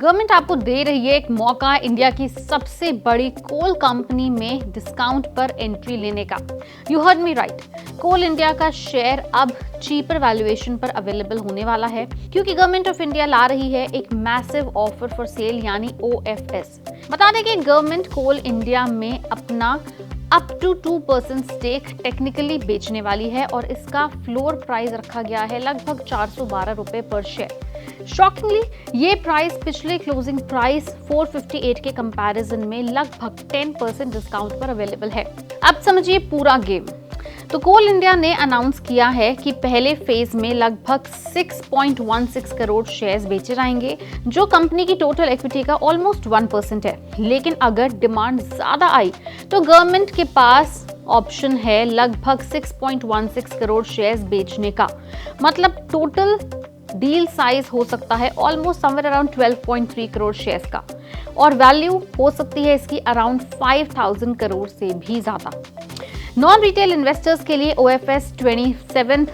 Government आपको दे रही है एक मौका इंडिया की सबसे बड़ी कोल कंपनी में डिस्काउंट पर एंट्री लेने का। You heard me right, coal India का शेयर अब चीपर वैल्यूएशन पर अवेलेबल होने वाला है क्योंकि गवर्नमेंट ऑफ इंडिया ला रही है एक मैसिव ऑफर फॉर सेल यानी OFS। बता दें कि गवर्नमेंट कोल इंडिया में अपना अप टू 2% स्टेक टेक्निकली बेचने वाली है और इसका फ्लोर प्राइस रखा गया है लगभग 412 रुपए पर शेयर। शॉकिंगली ये प्राइस पिछले क्लोजिंग प्राइस 458 के कंपैरिजन में लगभग 10% डिस्काउंट पर अवेलेबल है। अब समझिए पूरा गेम। तो कोल इंडिया ने अनाउंस किया है कि पहले फेज में लगभग 6.16 करोड़ शेयर्स बेचे जाएंगे, जो कंपनी की टोटल इक्विटी का ऑलमोस्ट 1% है। लेकिन अगर डिमांड ज्यादा आई तो गवर्नमेंट के पास ऑप्शन है लगभग 6.16 करोड़ शेयर्स बेचने का। मतलब टोटल डील साइज हो सकता है almost somewhere around 12.3 crore shares का और वैल्यू हो सकती है इसकी अराउंड 5000 करोड़ से भी ज्यादा। नॉन रिटेल इन्वेस्टर्स के लिए OFS 27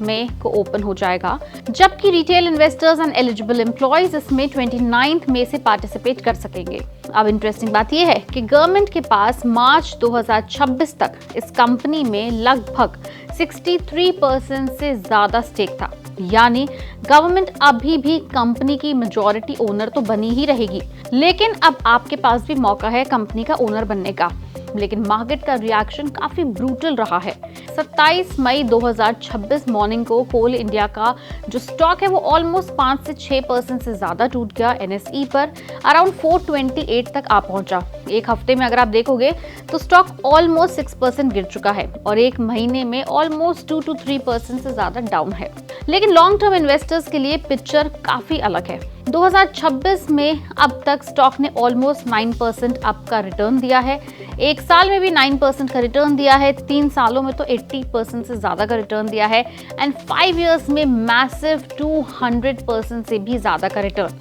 मई को ओपन हो जाएगा, जबकि retail investors and eligible employees इसमें 29 मई से पार्टिसिपेट कर सकेंगे। अब इंटरेस्टिंग बात यह है कि गवर्नमेंट के पास मार्च 2026 तक इस कंपनी में लगभग 63% से ज्यादा स्टेक था, यानी गवर्नमेंट अभी भी कंपनी की मेजॉरिटी ओनर तो बनी ही रहेगी। लेकिन अब आपके पास भी मौका है कंपनी का ओनर बनने का। लेकिन मार्केट का रिएक्शन काफी ब्रूटल रहा है। 27 मई 2026 मॉर्निंग को कोल इंडिया का जो स्टॉक है वो ऑलमोस्ट 5 से 6% से ज्यादा टूट गया। NSE पर अराउंड 428 तक आ पहुंचा। एक हफ्ते में अगर आप देखोगे तो स्टॉक ऑलमोस्ट 6% गिर चुका है और एक महीने में ऑलमोस्ट 2 to 3% से ज्यादा डाउन है। लेकिन लॉन्ग टर्म इन्वेस्टर्स के लिए पिक्चर काफी अलग है। 2026 में अब तक स्टॉक ने ऑलमोस्ट 9% अप का रिटर्न दिया है। एक साल में भी 9% का रिटर्न दिया है, 3 सालों में तो 80% से ज्यादा का रिटर्न दिया है एंड 5 इयर्स में मैसिव 200% से भी ज्यादा का रिटर्न।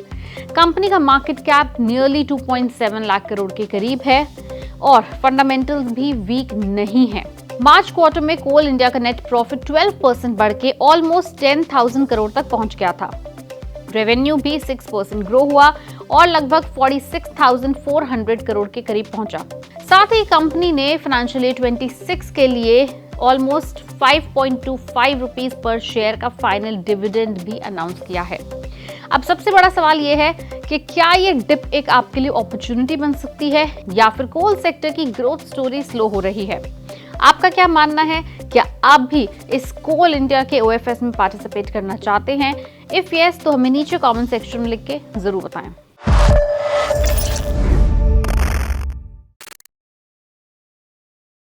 कंपनी का market cap nearly 2.7 lakh crore के करीब है और फंडामेंटल्स भी वीक नहीं है। मार्च क्वार्टर में कोल इंडिया का नेट प्रॉफिट 12% बढ़ के ऑलमोस्ट 10,000 करोड़ तक पहुंच गया था। रेवेन्यू भी 6% ग्रो हुआ और लगभग 46,400 करोड़ के करीब पहुंचा। साथ ही कंपनी ने फाइनेंशियल ईयर 26 के लिए ऑलमोस्ट 5.25 रुपीस पर शेयर का फाइनल डिविडेंड भी अनाउंस किया है। अब सबसे बड़ा सवाल यह है कि क्या ये डिप एक आपके लिए अपॉर्चुनिटी बन सकती है या फिर कोल सेक्टर की ग्रोथ स्टोरी स्लो हो रही है? आपका क्या मानना है? क्या आप भी इस कोल इंडिया के OFS में पार्टिसिपेट करना चाहते हैं? इफ यस तो हमें नीचे कमेंट सेक्शन में लिख के जरूर बताएं।